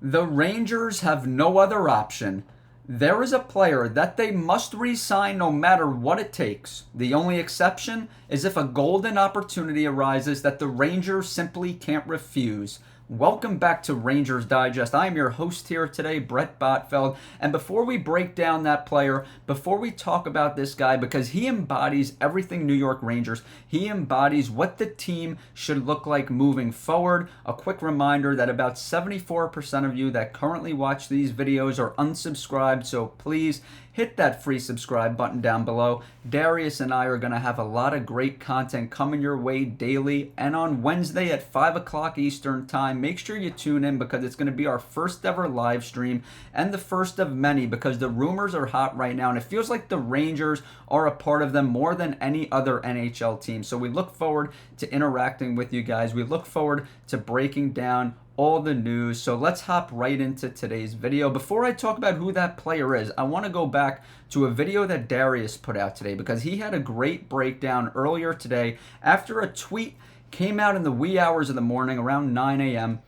The Rangers have no other option. There is a player that they must re-sign no matter what it takes. The only exception is if a golden opportunity arises that the Rangers simply can't refuse. Welcome back to Rangers Digest. I am your host here today, Bret Botfeld. And before we break down that player, before we talk about this guy, because he embodies everything New York Rangers, he embodies what the team should look like moving forward. A quick reminder that about 74% of you that currently watch these videos are unsubscribed, so please hit that free subscribe button down below. Darius and I are going to have a lot of great content coming your way daily and on Wednesday at 5 o'clock Eastern Time. Make sure you tune in because it's going to be our first ever live stream and the first of many because the rumors are hot right now and it feels like the Rangers are a part of them more than any other NHL team. So we look forward to interacting with you guys. We look forward to breaking down all the news. So let's hop right into today's video. Before I talk about who that player is, I want to go back to a video that Darius put out today because he had a great breakdown earlier today after a tweet came out in the wee hours of the morning around 9 a.m.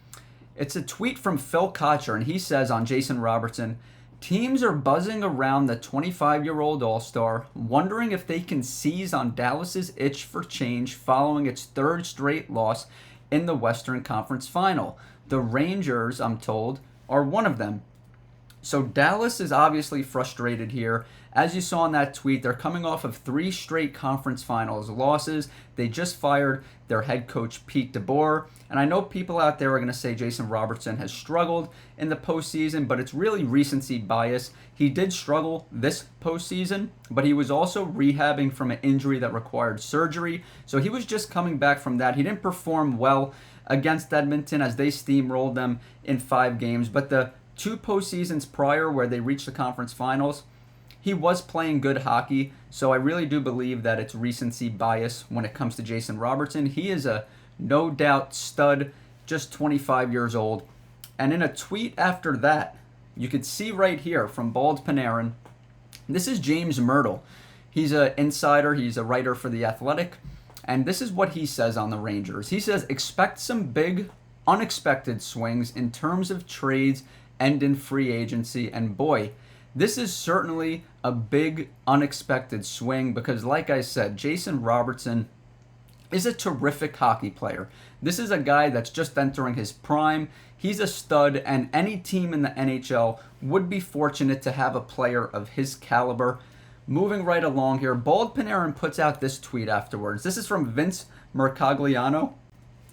It's a tweet from Phil Kotcher, and he says on Jason Robertson, teams are buzzing around the 25-year-old All-Star, wondering if they can seize on Dallas's itch for change following its third straight loss in the Western Conference Final. The Rangers, I'm told, are one of them. So Dallas is obviously frustrated here. As you saw in that tweet, they're coming off of 3 straight conference finals losses. They just fired their head coach, Pete DeBoer. And I know people out there are going to say Jason Robertson has struggled in the postseason, but it's really recency bias. He did struggle this postseason, but he was also rehabbing from an injury that required surgery. So he was just coming back from that. He didn't perform well against Edmonton as they steamrolled them in 5 games. But the 2 postseasons prior where they reached the conference finals, he was playing good hockey. So I really do believe that it's recency bias when it comes to Jason Robertson. He is a no doubt stud, just 25 years old. And in a tweet after that, you could see right here from Bald Panarin, this is James Myrtle. He's an insider. He's a writer for The Athletic. And this is what he says on the Rangers. He says, expect some big, unexpected swings in terms of trades and in free agency. And boy, this is certainly a big, unexpected swing because, like I said, Jason Robertson is a terrific hockey player. This is a guy that's just entering his prime. He's a stud, and any team in the NHL would be fortunate to have a player of his caliber. Moving right along here, Bald Panarin puts out this tweet afterwards. This is from Vince Mercogliano.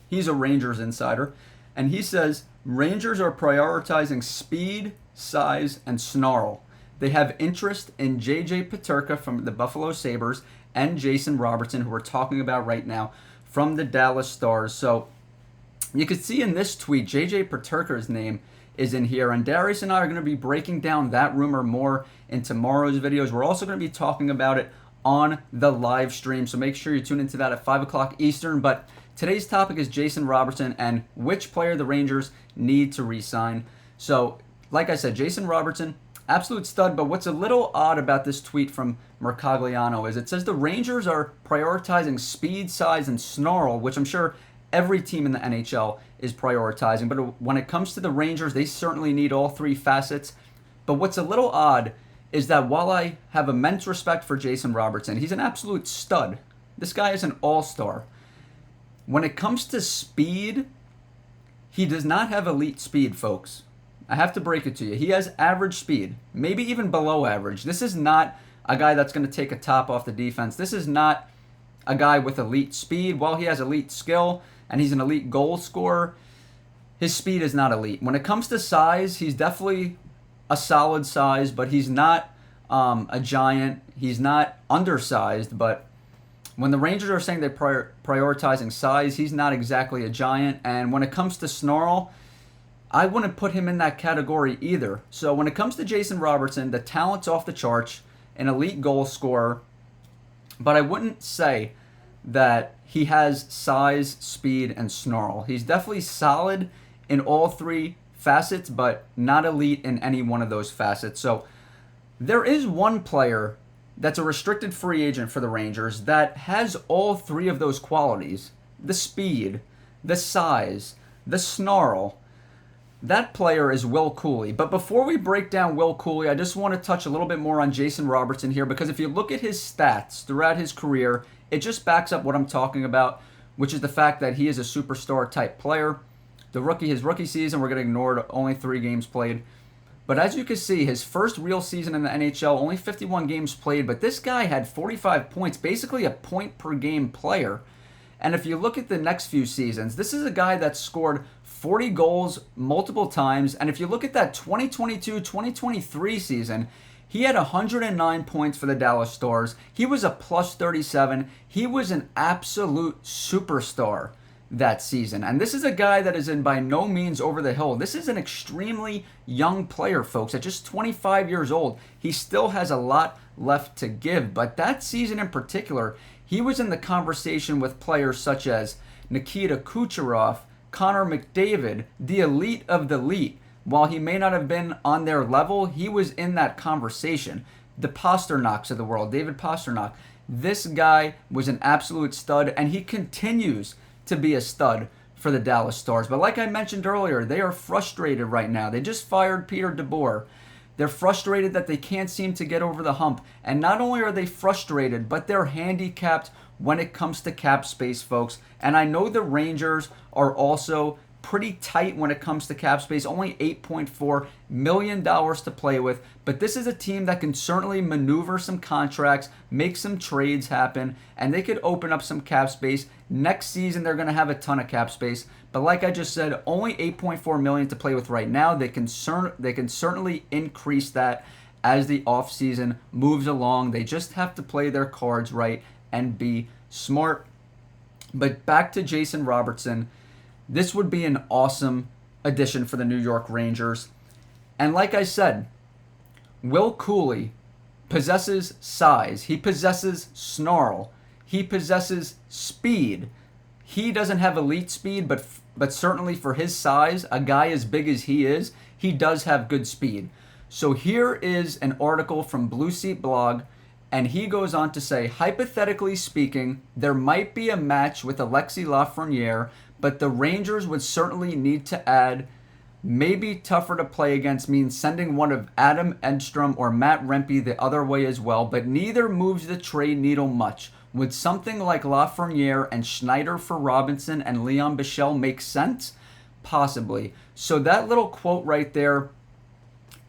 He's a Rangers insider. And he says, Rangers are prioritizing speed, size, and snarl. They have interest in J.J. Peterka from the Buffalo Sabres and Jason Robertson, who we're talking about right now, from the Dallas Stars. So you can see in this tweet, J.J. Peterka's name is in here, and Darius and I are going to be breaking down that rumor more in tomorrow's videos. We're also going to be talking about it on the live stream, so make sure you tune into that at 5 o'clock Eastern. But today's topic is Jason Robertson and which player the Rangers need to re-sign. So, like I said, Jason Robertson, absolute stud, but what's a little odd about this tweet from Mercogliano is it says the Rangers are prioritizing speed, size, and snarl, which I'm sure every team in the NHL is prioritizing. But when it comes to the Rangers, they certainly need all 3 facets. But what's a little odd is that while I have immense respect for Jason Robertson, he's an absolute stud. This guy is an all-star. When it comes to speed, he does not have elite speed, folks. I have to break it to you. He has average speed, maybe even below average. This is not a guy that's going to take a top off the defense. This is not a guy with elite speed. While he has elite skill and he's an elite goal scorer, his speed is not elite. When it comes to size, he's definitely a solid size, but he's not a giant. He's not undersized, but when the Rangers are saying they're prioritizing size, he's not exactly a giant. And when it comes to snarl, I wouldn't put him in that category either. So when it comes to Jason Robertson, the talent's off the charts, an elite goal scorer, but I wouldn't say that he has size, speed, and snarl. He's definitely solid in all 3 facets, but not elite in any one of those facets. So there is one player that's a restricted free agent for the Rangers that has all 3 of those qualities: the speed, the size, the snarl. That player is Will Cooley. But before we break down Will Cooley, I just want to touch a little bit more on Jason Robertson here, because if you look at his stats throughout his career, it just backs up what I'm talking about, which is the fact that he is a superstar type player. His rookie season, we're going to ignore, only 3 games played. But as you can see, his first real season in the NHL, only 51 games played, but this guy had 45 points, basically a point per game player. And if you look at the next few seasons, this is a guy that scored 40 goals multiple times. And if you look at that 2022-2023 season, he had 109 points for the Dallas Stars. He was a plus 37. He was an absolute superstar that season. And this is a guy that is in by no means over the hill. This is an extremely young player, folks. At just 25 years old, he still has a lot left to give. But that season in particular, he was in the conversation with players such as Nikita Kucherov, Connor McDavid, the elite of the elite. While he may not have been on their level, he was in that conversation. The Pasternaks of the world, David Pasternak. This guy was an absolute stud, and he continues to be a stud for the Dallas Stars. But like I mentioned earlier, they are frustrated right now. They just fired Peter DeBoer. They're frustrated that they can't seem to get over the hump. And not only are they frustrated, but they're handicapped when it comes to cap space, folks. And I know the Rangers are also pretty tight when it comes to cap space, only $8.4 million to play with. But this is a team that can certainly maneuver some contracts, make some trades happen, and they could open up some cap space. Next season, they're going to have a ton of cap space. But like I just said, only $8.4 million to play with right now. They can certainly increase that as the offseason moves along. They just have to play their cards right and be smart. But back to Jason Robertson. This would be an awesome addition for the New York Rangers. And like I said, Will Cooley possesses size. He possesses snarl. He possesses speed. He doesn't have elite speed, but certainly for his size, a guy as big as he is, he does have good speed. So here is an article from Blue Seat Blog, and he goes on to say, hypothetically speaking, there might be a match with Alexis Lafreniere, but the Rangers would certainly need to add. Maybe tougher to play against means sending one of Adam Edstrom or Matt Rempe the other way as well, but neither moves the trade needle much. Would something like Lafreniere and Schneider for Robinson and Leon Bichelle make sense? Possibly. So that little quote right there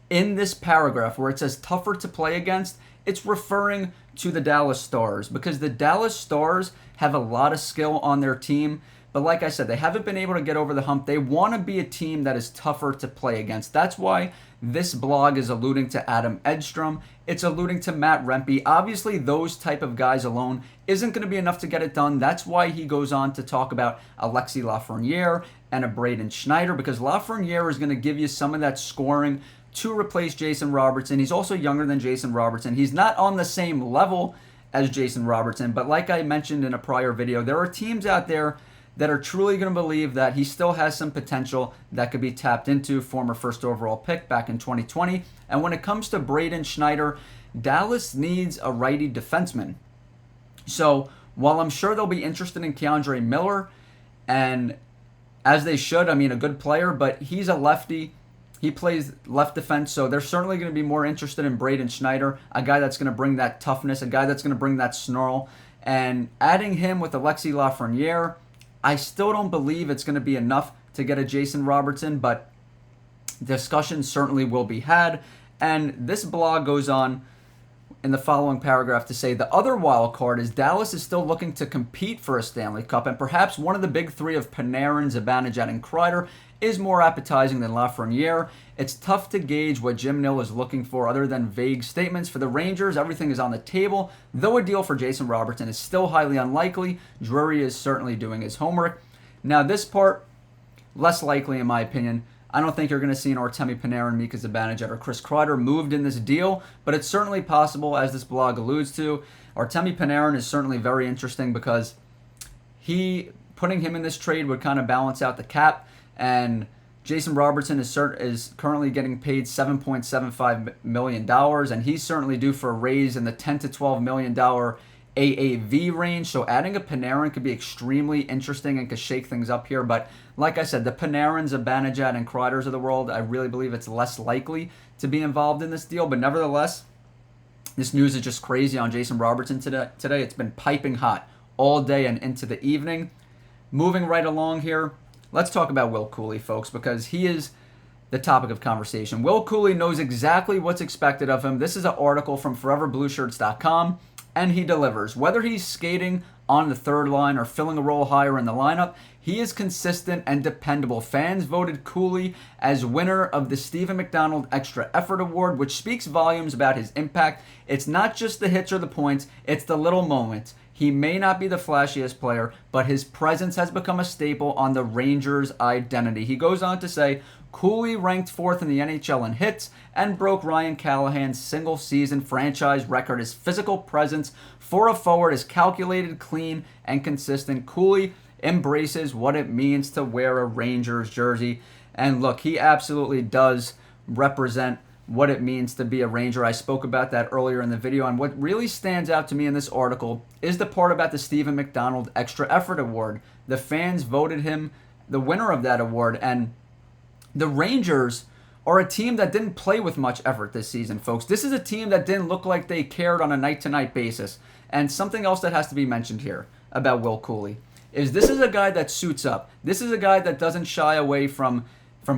in this paragraph where it says tougher to play against, it's referring to the Dallas Stars, because the Dallas Stars have a lot of skill on their team. But like I said, they haven't been able to get over the hump. They want to be a team that is tougher to play against. That's why this blog is alluding to Adam Edstrom. It's alluding to Matt Rempe. Obviously, those type of guys alone isn't going to be enough to get it done. That's why he goes on to talk about Alexis Lafreniere and a Braden Schneider, because Lafreniere is going to give you some of that scoring to replace Jason Robertson. He's also younger than Jason Robertson. He's not on the same level as Jason Robertson, but like I mentioned in a prior video, there are teams out there that are truly going to believe that he still has some potential that could be tapped into. Former first overall pick back in 2020. And when it comes to Braden Schneider, Dallas needs a righty defenseman. So while I'm sure they'll be interested in Keandre Miller, and as they should, I mean, a good player, but he's a lefty. He plays left defense, so they're certainly going to be more interested in Braden Schneider, a guy that's going to bring that toughness, a guy that's going to bring that snarl. And adding him with Alexis Lafreniere, I still don't believe it's going to be enough to get a Jason Robertson, but discussions certainly will be had. And this blog goes on in the following paragraph to say the other wild card is Dallas is still looking to compete for a Stanley Cup, and perhaps one of the big three of Panarin, Zibanejad, and Kreider is more appetizing than Lafreniere. It's tough to gauge what Jim Nill is looking for other than vague statements. For the Rangers, everything is on the table, though a deal for Jason Robertson is still highly unlikely. Drury is certainly doing his homework. Now this part, less likely in my opinion. I don't think you're going to see an Artemi Panarin, Mika Zibanejad, or Chris Kreider moved in this deal, but it's certainly possible, as this blog alludes to. Artemi Panarin is certainly very interesting because putting him in this trade would kind of balance out the cap, and Jason Robertson is currently getting paid $7.75 million, and he's certainly due for a raise in the $10 to $12 million AAV range. So adding a Panarin could be extremely interesting and could shake things up here. But like I said, the Panarins, Zibanejad, and Kreiders of the world, I really believe it's less likely to be involved in this deal. But nevertheless, this news is just crazy on Jason Robertson today. It's been piping hot all day and into the evening. Moving right along here, let's talk about Will Cooley, folks, because he is the topic of conversation. Will Cooley knows exactly what's expected of him. This is an article from ForeverBlueShirts.com, and he delivers. Whether he's skating on the third line or filling a role higher in the lineup, he is consistent and dependable. Fans voted Cooley as winner of the Stephen McDonald Extra Effort Award, which speaks volumes about his impact. It's not just the hits or the points, it's the little moments. He may not be the flashiest player, but his presence has become a staple on the Rangers' identity. He goes on to say, Cooley ranked 4th in the NHL in hits and broke Ryan Callahan's single-season franchise record. His physical presence for a forward is calculated, clean, and consistent. Cooley embraces what it means to wear a Rangers jersey. And look, he absolutely does represent what it means to be a Ranger. I spoke about that earlier in the video, and what really stands out to me in this article is the part about the Stephen McDonald Extra Effort Award. The fans voted him the winner of that award, and the Rangers are a team that didn't play with much effort this season, folks. This is a team that didn't look like they cared on a night-to-night basis. And something else that has to be mentioned here about Will Cooley is this is a guy that suits up. This is a guy that doesn't shy away from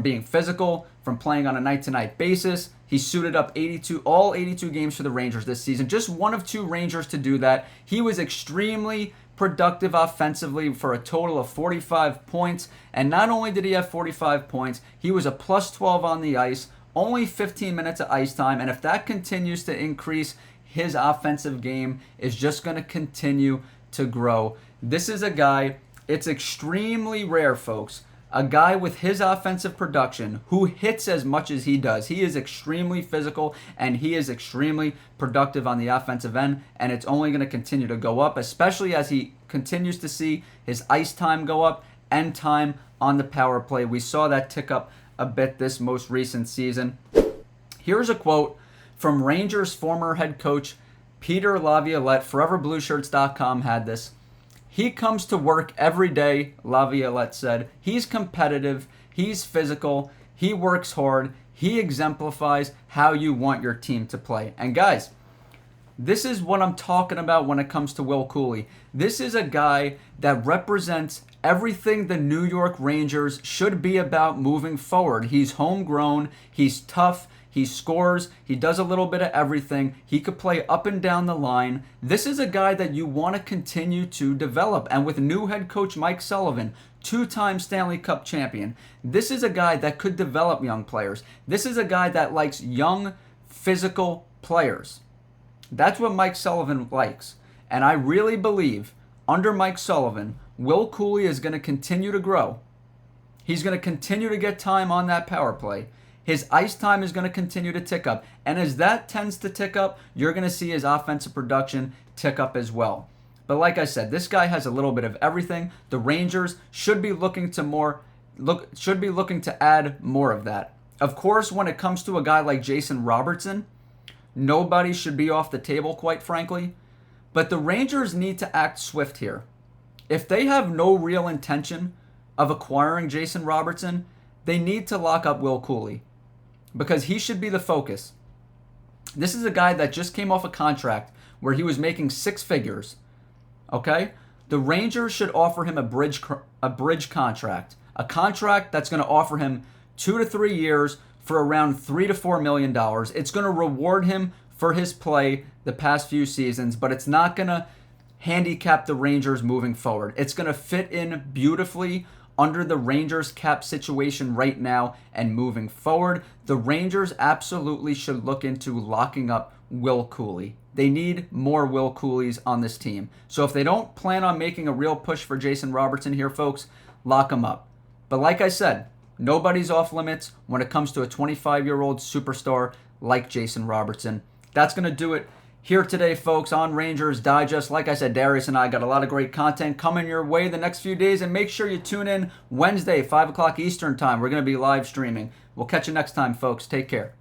being physical, from playing on a night-to-night basis. He suited up all 82 games for the Rangers this season. Just one of 2 Rangers to do that. He was extremely productive offensively for a total of 45 points. And not only did he have 45 points, he was a plus 12 on the ice, only 15 minutes of ice time. And if that continues to increase, his offensive game is just going to continue to grow. This is a guy, it's extremely rare, folks, a guy with his offensive production who hits as much as he does. He is extremely physical and he is extremely productive on the offensive end, and it's only going to continue to go up, especially as he continues to see his ice time go up and time on the power play. We saw that tick up a bit this most recent season. Here's a quote from Rangers former head coach Peter Laviolette. ForeverBlueShirts.com had this. He comes to work every day, Laviolette said. He's competitive, he's physical, he works hard, he exemplifies how you want your team to play. And guys, this is what I'm talking about when it comes to Will Cooley. This is a guy that represents everything the New York Rangers should be about moving forward. He's homegrown, he's tough, he scores, he does a little bit of everything. He could play up and down the line. This is a guy that you want to continue to develop. And with new head coach Mike Sullivan, 2-time Stanley Cup champion, this is a guy that could develop young players. This is a guy that likes young, physical players. That's what Mike Sullivan likes. And I really believe under Mike Sullivan, Will Cooley is going to continue to grow. He's going to continue to get time on that power play. His ice time is going to continue to tick up. And as that tends to tick up, you're going to see his offensive production tick up as well. But like I said, this guy has a little bit of everything. The Rangers should be looking to add more of that. Of course, when it comes to a guy like Jason Robertson, nobody should be off the table, quite frankly. But the Rangers need to act swift here. If they have no real intention of acquiring Jason Robertson, they need to lock up Will Cooley, because he should be the focus. This is a guy that just came off a contract where he was making 6 figures. Okay? The Rangers should offer him a bridge contract. A contract that's going to offer him 2 to 3 years for around $3 to $4 million. It's going to reward him for his play the past few seasons, but it's not going to handicap the Rangers moving forward. It's going to fit in beautifully under the Rangers cap situation right now and moving forward. The Rangers absolutely should look into locking up Will Cooley. They need more Will Cooleys on this team. So if they don't plan on making a real push for Jason Robertson here, folks, lock him up. But like I said, nobody's off limits when it comes to a 25-year-old superstar like Jason Robertson. That's going to do it here today, folks, on Rangers Digest. Like I said, Darius and I got a lot of great content coming your way the next few days, and make sure you tune in Wednesday, 5 o'clock Eastern time. We're going to be live streaming. We'll catch you next time, folks. Take care.